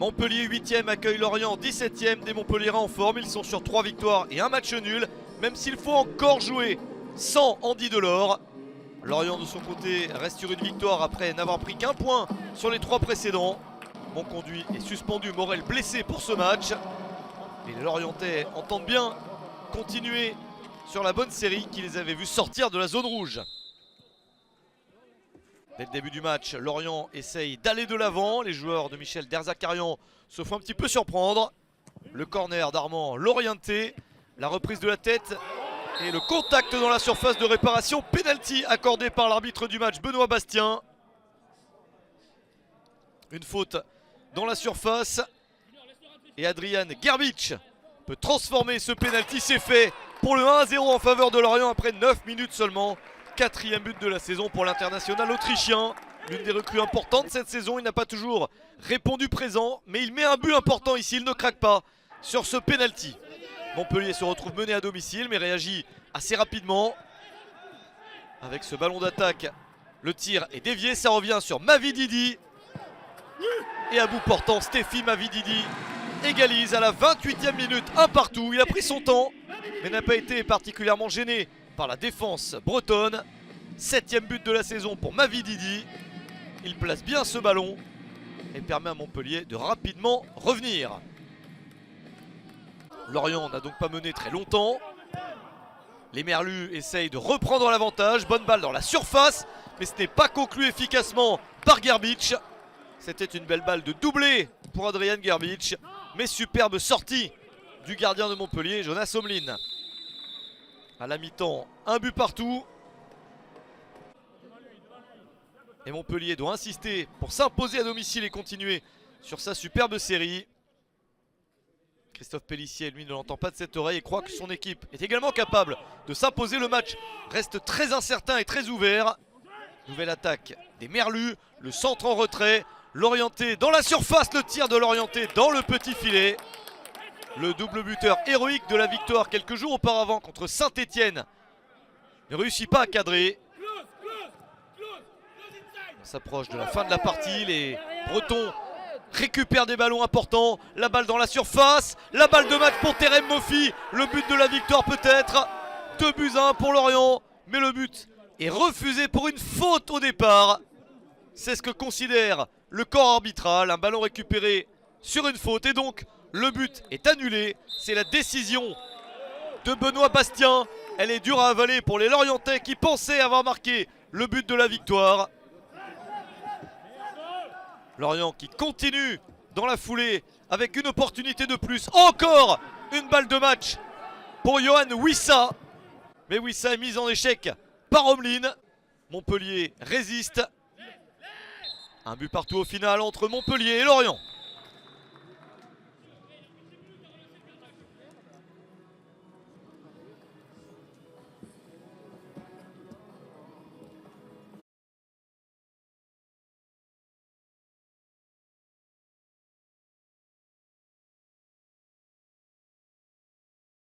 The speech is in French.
Montpellier 8e accueille Lorient 17e. Des Montpelliérains en forme, ils sont sur 3 victoires et un match nul. Même s'il faut encore jouer sans Andy Delors. Lorient de son côté reste sur une victoire après n'avoir pris qu'un point sur les 3 précédents. Monconduit est suspendu, Morel blessé pour ce match. Et les Lorientais entendent bien continuer sur la bonne série qui les avait vus sortir de la zone rouge. Dès le début du match, Lorient essaye d'aller de l'avant. Les joueurs de Michel Derzakarian se font un petit peu surprendre. Le corner d'Armand Lorienté, la reprise de la tête et le contact dans la surface de réparation. Penalty accordé par l'arbitre du match, Benoît Bastien. Une faute dans la surface. Et Adrian Gerbic peut transformer ce penalty. C'est fait pour le 1-0 en faveur de Lorient après 9 minutes seulement. 4e but de la saison pour l'international autrichien. L'une des recrues importantes cette saison. Il n'a pas toujours répondu présent, mais il met un but important ici. Il ne craque pas sur ce penalty. Montpellier se retrouve mené à domicile, mais réagit assez rapidement. Avec ce ballon d'attaque, le tir est dévié. Ça revient sur Mavididi. Et à bout portant, Stéphie Mavididi égalise à la 28e minute, un partout. Il a pris son temps, mais n'a pas été particulièrement gêné par la défense bretonne. 7e but de la saison pour Mavididi. Il place bien ce ballon et permet à Montpellier de rapidement revenir. Lorient n'a donc pas mené très longtemps. Les Merlus essayent de reprendre l'avantage. Bonne balle dans la surface, mais ce n'est pas conclu efficacement par Gerbic. C'était une belle balle de doublé pour Adrian Gerbic, mais superbe sortie du gardien de Montpellier, Jonas Omlin. À la mi-temps, un but partout. Et Montpellier doit insister pour s'imposer à domicile et continuer sur sa superbe série. Christophe Pélissier, lui, ne l'entend pas de cette oreille et croit que son équipe est également capable de s'imposer. Le match reste très incertain et très ouvert. Nouvelle attaque des Merlus, le centre en retrait. Lorienté dans la surface, le tir de Lorienté dans le petit filet. Le double buteur héroïque de la victoire quelques jours auparavant contre Saint-Etienne ne réussit pas à cadrer. On s'approche de la fin de la partie, les Bretons récupèrent des ballons importants. La balle dans la surface, la balle de match pour Terem Moffi. Le but de la victoire peut-être. 2-1 pour Lorient, mais le but est refusé pour une faute au départ. C'est ce que considère le corps arbitral. Un ballon récupéré sur une faute et donc le but est annulé. C'est la décision de Benoît Bastien. Elle est dure à avaler pour les Lorientais qui pensaient avoir marqué le but de la victoire. Lorient qui continue dans la foulée avec une opportunité de plus. Encore une balle de match pour Johan Wissa. Mais Wissa est mise en échec par Omlin. Montpellier résiste. Un but partout au final entre Montpellier et Lorient.